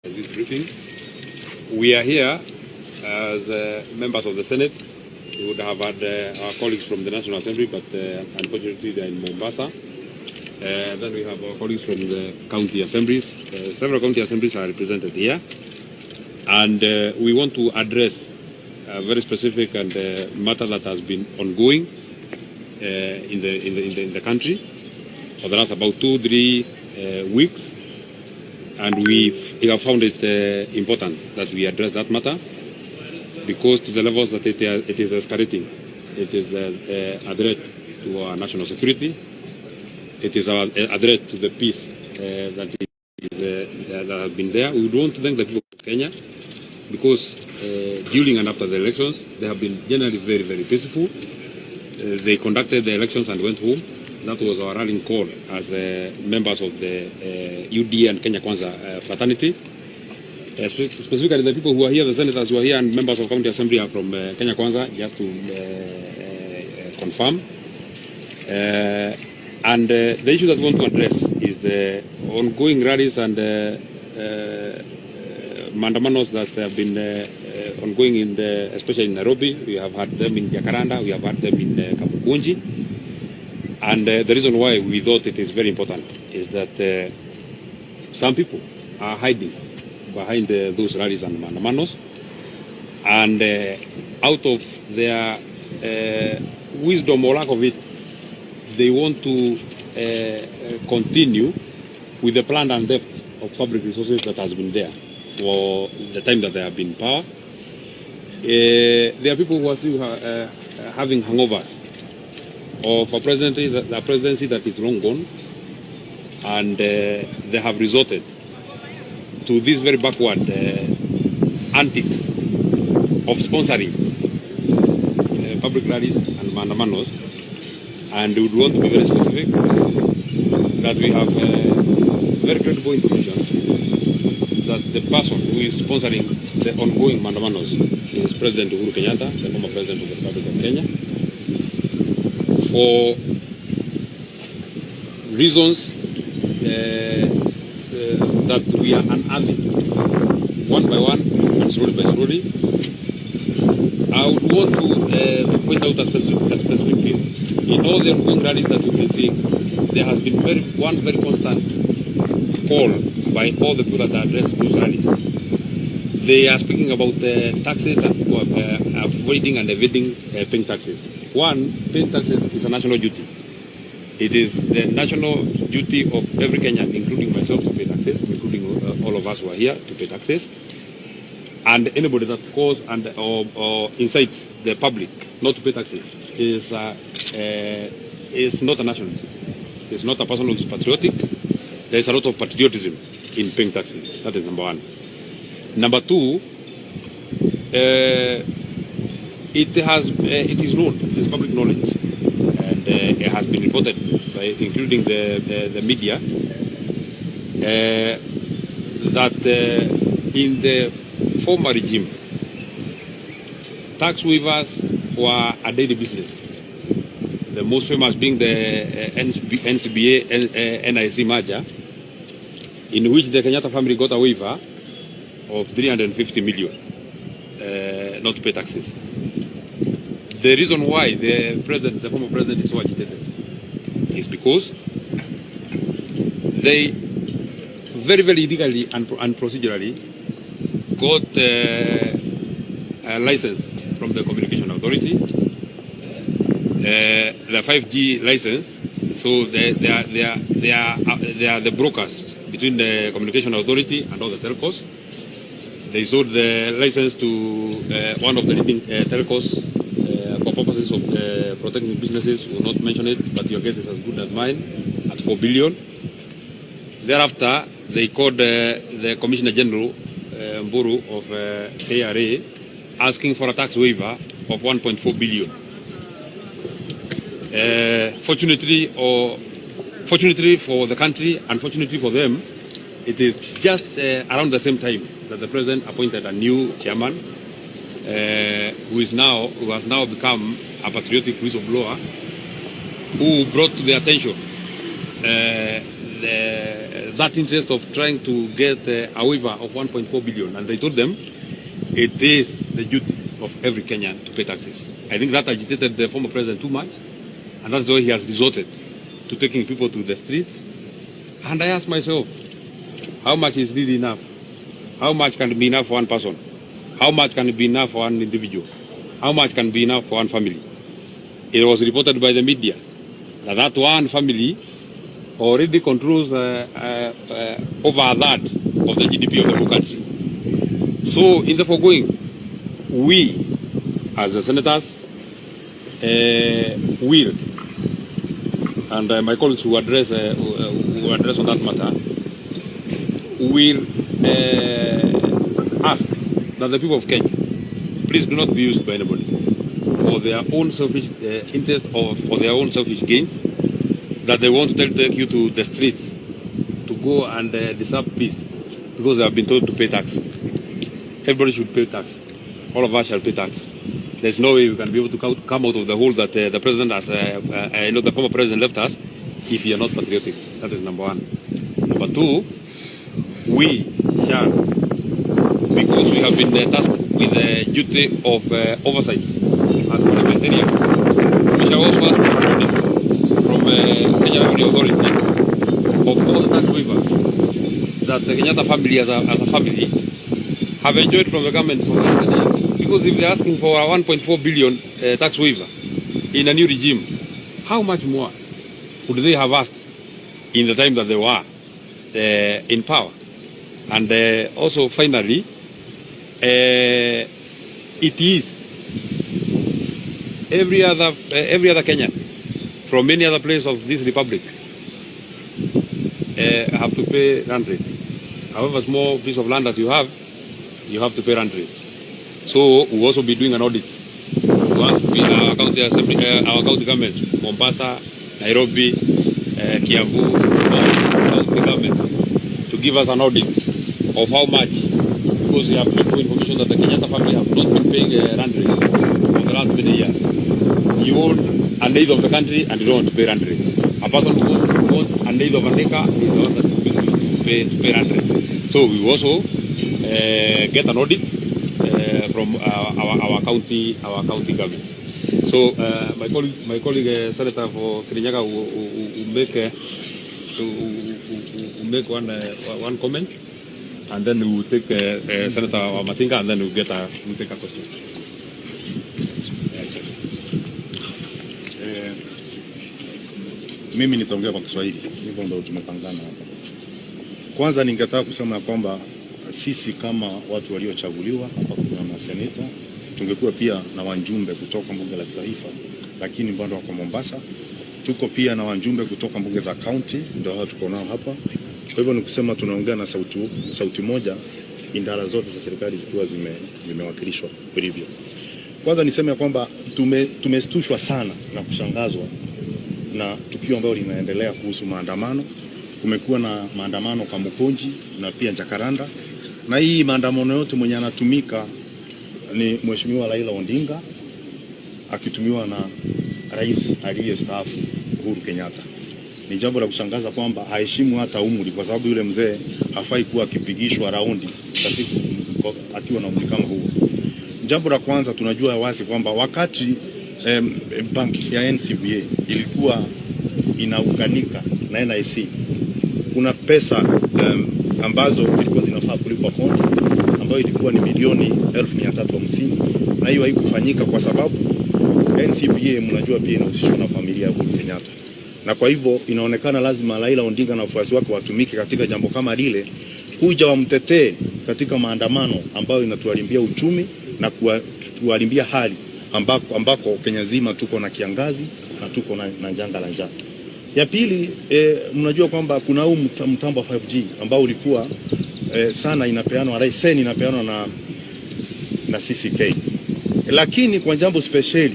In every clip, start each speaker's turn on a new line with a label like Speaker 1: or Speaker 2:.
Speaker 1: This briefing. We are here as members of the Senate. We would have had our colleagues from the National Assembly, but unfortunately they are in Mombasa. Then we have our colleagues from the county assemblies. Several county assemblies are represented here. And we want to address a very specific and matter that has been ongoing in the country for the last about 2-3 weeks. And we have found it important that we address that matter, because to the levels that it is escalating, it is a threat to our national security. It is a threat to the peace that has been there. We would want to thank the people of Kenya, because during and after the elections, they have been generally very, very peaceful. They conducted the elections and went home. That was our rallying call as members of the UD and Kenya Kwanza fraternity. Specifically, the people who are here, the senators who are here, and members of county assembly are from Kenya Kwanza, just to confirm. And the issue that we want to address is the ongoing rallies and mandamanos that have been ongoing especially in Nairobi. We have had them in Jakaranda, we have had them in Kamukunji. And the reason why we thought it is very important is that some people are hiding behind those rallies and mandamanos, and out of their wisdom or lack of it, they want to continue with the plan and depth of public resources that has been there for the time that they have been in power. There are people who are still having hangovers of a presidency that is long gone, and they have resorted to this very backward antics of sponsoring public rallies and mandamanos. And we would want to be very specific that we have very credible information that the person who is sponsoring the ongoing mandamanos is President Uhuru Kenyatta, the former President of the Republic of Kenya, for reasons that we are unearthing one by one and slowly by slowly. I would want to point out a specific case. In all the ongoing rallies that you've been seeing, there has been one very constant call by all the people that address those rallies. They are speaking about taxes and avoiding and evading paying taxes. One, paying taxes is a national duty. It is the national duty of every Kenyan, including myself, to pay taxes, including all of us who are here, to pay taxes. And anybody that calls and or incites the public not to pay taxes is not a nationalist. It's not a person who is patriotic. There is a lot of patriotism in paying taxes. That is number one. Number two, it is known, it's public knowledge, and it has been reported by, including the media, that in the former regime, tax waivers were a daily business. The most famous being the NCBA NIC merger, in which the Kenyatta family got a waiver of 350 million not to pay taxes. The reason why the former president is so agitated is because they very, very legally and procedurally got a license from the Communication Authority, the 5G license. So they are the brokers between the Communication Authority and all the telcos. They sold the license to one of the leading telcos for purposes of protecting businesses. We will not mention it, but your guess is as good as mine, at 4 billion. Thereafter, they called the Commissioner General Uhuru of KRA, asking for a tax waiver of 1.4 billion. Fortunately for the country, unfortunately for them, it is just around the same time that the president appointed a new chairman, who has now become a patriotic whistleblower, who brought to the attention that interest of trying to get a waiver of 1.4 billion, and they told them it is the duty of every Kenyan to pay taxes. I think that agitated the former president too much, and that's why he has resorted to taking people to the streets. And I ask myself, how much is really enough? How much can be enough for one person? How much can be enough for one individual? How much can be enough for one family? It was reported by the media that that one family already controls over a third of the GDP of the whole country. So in the foregoing, we as the senators will, and my colleagues who address on that matter, will ask that the people of Kenya, please do not be used by anybody for their own selfish interest or for their own selfish gains, that they want to take you to the streets to go and disturb peace because they have been told to pay tax. Everybody should pay tax. All of us shall pay tax. There's no way we can be able to come out of the hole that the president has, the former president left us, if you are not patriotic. That is number one. Number two, we shall, because we have been tasked with the duty of oversight as parliamentarians, we shall also ask for audit from Kenya Revenue Authority of all the tax waivers that the Kenyatta family as a family have enjoyed from the government for 100 years. Because if they're asking for a 1.4 billion tax waiver in a new regime, how much more would they have asked in the time that they were in power? And also, finally, it is every other Kenyan from any other place of this republic have to pay land rates. However small piece of land that you have to pay land rates. So we'll also be doing an audit. Once we our county governments, Wampasha, Nairobi, Kiambu, county governments, to give us an audit of how much, because we have information that the Kenyatta family have not been paying land rates for the last many years. You own an eighth of the country and you don't want to pay land rates. A person who owns an eighth of an acre is the one that is to pay land rates. So we also get an audit from our county governments. So my colleague Senator for Kirinyaga will make one comment, and then we will take Senator Matinga, and then we'll take a question.
Speaker 2: Mimi nitaongea kwa Kiswahili, hivyo ndio tumepangana hapa. Kwanza ningetaka kusema kwamba sisi kama watu waliochaguliwa hapa, kuna maseneta, tungekuwa pia na wajumbe kutoka bunge la kitaifa, lakini bado wako Mombasa. Tuko pia na wajumbe kutoka bunge za county, ndio hao tuko nao hapa. Kwa hivyo ni kusema tunaongea na sauti moja, idara zote za serikali zikiwa zimewakilishwa vilivyo. Kwanza niseme kwamba tumeshtushwa sana na kushangazwa na tukio ambalo linaendelea kuhusu maandamano. Kumekuwa na maandamano kwa Mkonji na pia Jakaranda, na hii maandamano yote mwenye anatumika ni Mheshimiwa Raila Odinga akitumiwa na rais aliyestaafu Uhuru Kenyatta. Ni jambo la kushangaza kwamba haheshimu hata umri, kwa sababu yule mzee hafai kuwa akipigishwa raundi akiwa na umri kama huo. Jambo la kwanza, tunajua wazi kwamba wakati banki ya NCBA ilikuwa inaunganika na NIC, kuna pesa ambazo zilikuwa zinafaa kulipwa kodi, ambayo ilikuwa ni milioni 1350, na hiyo haikufanyika kwa sababu NCBA mnajua pia inahusishwa na familia ya Uhuru Kenyatta. Na kwa hivyo inaonekana lazima Raila Odinga na wafuasi wake watumike katika jambo kama lile, kuja wamtetee katika maandamano ambayo inatuharimbia uchumi na kuharimbia hali ambako Kenya zima tuko na kiangazi na tuko na janga la njaa. Ya pili, mnajua kwamba kuna huu mtambo wa 5G ambao ulikuwa sana inapeanwa leseni inapeanwa na CCK. Lakini kwa jambo speciali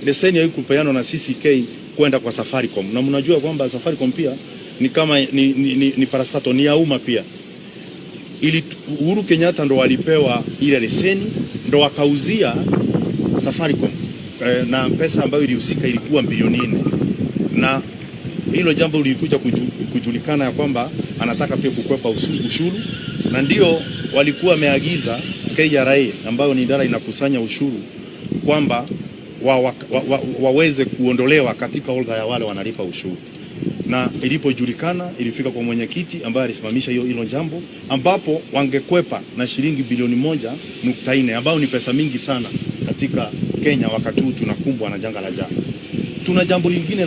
Speaker 2: leseni haikupeanwa na CCK kwenda kwa Safaricom. Na mnajua kwamba Safaricom pia ni kama ni parastato, ni ya umma pia. Ili Uhuru Kenyatta ndo walipewa ile leseni, ndo wakauzia Safaricom na pesa ambayo ilihusika ilikuwa bilioni 4. Na hilo jambo lilikuja kujulikana ya kwamba anataka pia kukwepa ushuru, na ndio walikuwa wameagiza KRA ambayo ni idara inakusanya ushuru kwamba waweze kuondolewa katika orodha ya wale wanalipa ushuru, na ilipojulikana ilifika kwa mwenyekiti ambaye alisimamisha hilo jambo, ambapo wangekwepa na shilingi bilioni 1.4 ambayo ni pesa mingi sana katika Kenya wakati huu tunakumbwa na janga la njaa. Tuna jambo lingine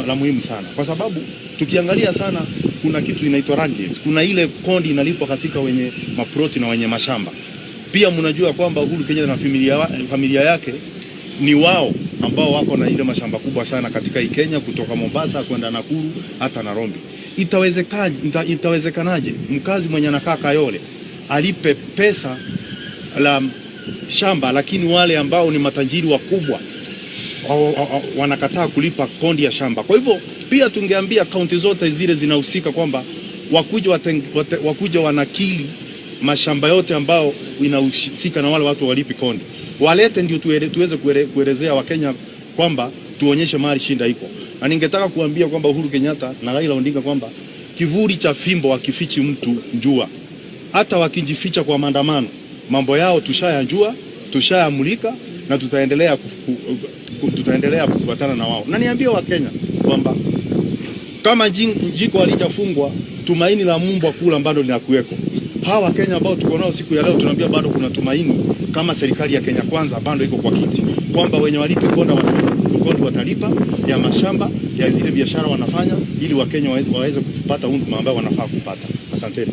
Speaker 2: la muhimu sana, kwa sababu tukiangalia sana kuna kitu inaitwa royalties, kuna ile kodi inalipwa katika wenye maproti na wenye mashamba. Pia mnajua kwamba Uhuru Kenya na familia yake ni wao ambao wako na ile mashamba kubwa sana katika Kenya, kutoka Mombasa kwenda Nakuru hata Nairobi. Itawezekanaje mkazi mwenye anakaa Kayole alipe pesa la shamba, lakini wale ambao ni matajiri wakubwa wanakataa kulipa kodi ya shamba? Kwa hivyo pia tungeambia kaunti zote zile zinahusika kwamba wakuja wanakili mashamba yote ambao inahusika na wale watu walipi kodi, walete ndio tuweze kuelezea Wakenya kwamba tuonyeshe mahali shinda iko. Na ningetaka kuambia kwamba Uhuru Kenyatta na Raila Odinga kwamba kivuli cha fimbo wakifichi mtu njua, hata wakijificha kwa maandamano, mambo yao tushayajua, tushayamulika, na tutaendelea kufuatana na wao. Na niambie Wakenya kwamba kama jiko halijafungwa, tumaini la mbwa kula bado linakuweko. Hawa Wakenya ambao tuko nao siku ya leo tunaambia bado kuna tumaini, kama serikali ya Kenya Kwanza bado iko kwa kiti, kwamba wenye walipi kodi watalipa ya mashamba ya zile biashara wanafanya, ili Wakenya waweze kupata huduma ambayo wanafaa kupata. Asanteni.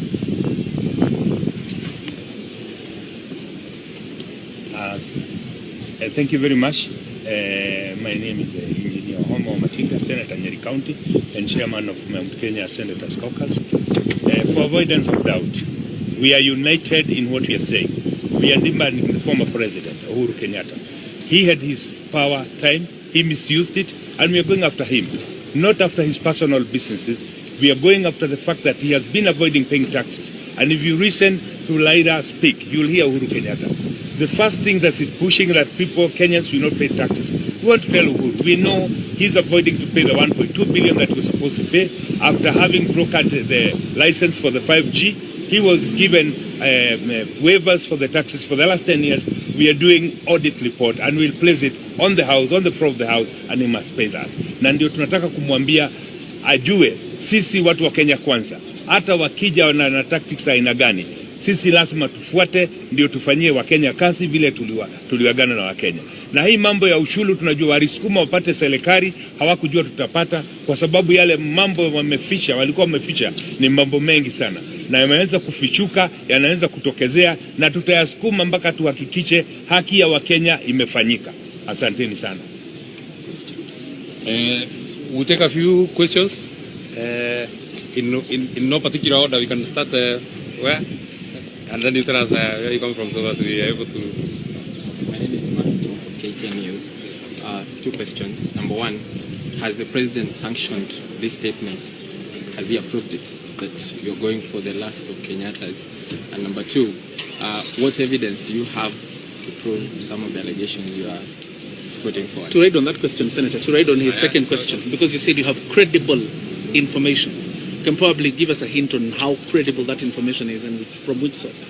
Speaker 3: Thank you very much. My name is Engineer Wampasha, Senator Nyeri County and Chairman of Mt.Kenya Senators Caucus. For avoidance of doubt, we are united in what we are saying. We are demanding the former president, Uhuru Kenyatta. He had his power time, he misused it, and we are going after him. Not after his personal businesses, we are going after the fact that he has been avoiding paying taxes. And if you listen to Raila speak, you will hear Uhuru Kenyatta. The first thing that is pushing that people, Kenyans, will not pay taxes. We want to tell Uhuru, we know he's avoiding to pay the 1.2 billion that he was supposed to pay. After having brokered the license for the 5G, he was given waivers for the taxes for the last 10 years. We are doing audit report and we'll place it on the house, on the floor of the house, and he must pay that. Na ndio tunataka kumwambia ajue, sisi watu wa Kenya Kwanza, hata wakija na tactics aina gani, sisi lazima tufuate, ndio tufanyie Wakenya kazi vile tuliwagana na Wakenya. Na hii mambo ya ushuru tunajua walisukuma wapate serikali, hawakujua tutapata, kwa sababu yale mambo walikuwa wameficha ni mambo mengi sana, na yameweza kufichuka, yanaweza kutokezea, na tutayasukuma mpaka tuhakikishe haki ya Wakenya imefanyika. Asanteni sana.
Speaker 1: We'll take a few questions in no particular order. We can start where? And then you tell us where you come from so that we are able to...
Speaker 4: My name is Martin from KTN News. Two questions. Number one, has the president sanctioned this statement? Has he approved it, that you're going for the last of Kenyatta's? And number two, what evidence do you have to prove some of the allegations you are putting forward?
Speaker 5: To ride on that question, Senator, to ride on his second question, because you said you have credible information. Can probably give us a hint on how credible that information is and from which source?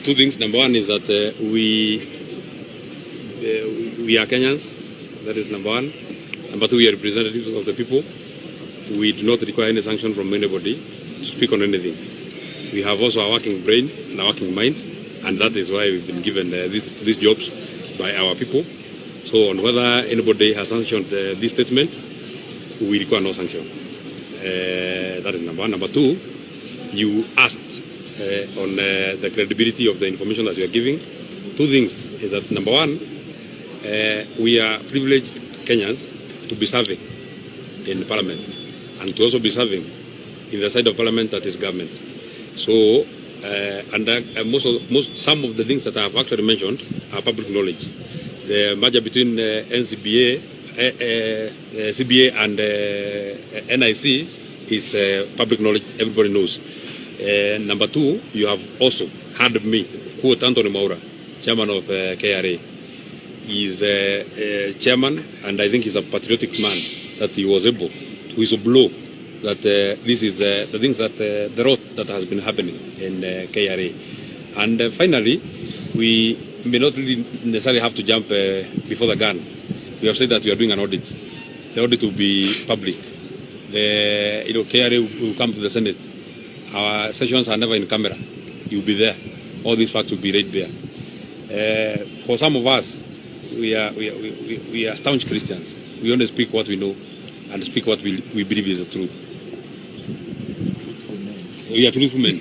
Speaker 1: Two things. Number one is that we are Kenyans. That is number one. Number two, we are representatives of the people. We do not require any sanction from anybody to speak on anything. We have also a working brain and a working mind, and that is why we've been given these jobs by our people. So on whether anybody has sanctioned this statement, we require no sanction. That is number one. Number two, you asked on the credibility of the information that you are giving. Two things is that number one, we are privileged Kenyans to be serving in Parliament and to also be serving in the side of Parliament that is government. So, some of the things that I have actually mentioned are public knowledge. The merger between CBA and NIC is public knowledge, everybody knows. Number two, you have also heard me quote Anthony Maura, chairman of KRA. He is chairman, and I think he's a patriotic man, that he was able to whistleblow that this is the things that the rot that has been happening in KRA. And finally, we may not really necessarily have to jump before the gun. We have said that we are doing an audit. The audit will be public. KRA will come to the Senate. Our sessions are never in camera. You'll be there. All these facts will be right there. For some of us, we are staunch Christians. We only speak what we know and speak what we believe is the truth.
Speaker 2: Truthful men.
Speaker 1: We are truthful men.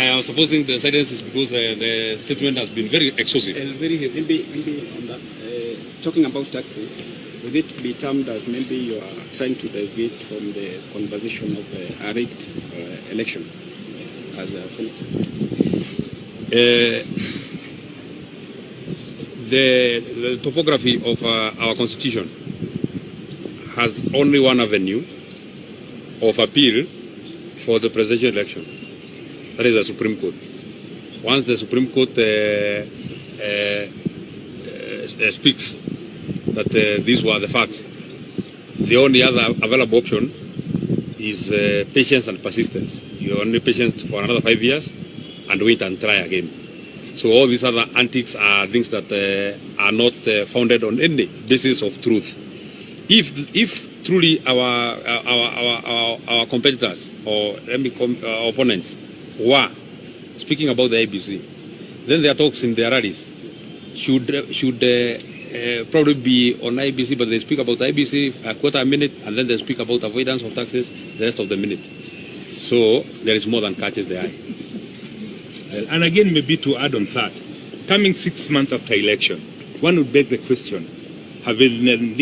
Speaker 1: I am supposing the silence is because the statement has been very excessive.
Speaker 6: Maybe on that, talking about taxes, would it be termed as maybe you are trying to deviate from the conversation of a rigged election as a senator?
Speaker 1: The topography of our constitution has only one avenue of appeal for the presidential election. That is the Supreme Court. Once the Supreme Court speaks that these were the facts, the only other available option is patience and persistence. You're only patient for another 5 years and wait and try again. So all these other antics are things that are not founded on any basis of truth. If truly our competitors or our opponents were speaking about the IBC, then their talks in their rallies should probably be on IBC, but they speak about IBC a quarter a minute, and then they speak about avoidance of taxes the rest of the minute. So there is more than catches the eye.
Speaker 3: And again, maybe to add on that, coming 6 months after election, one would beg the question, have they realized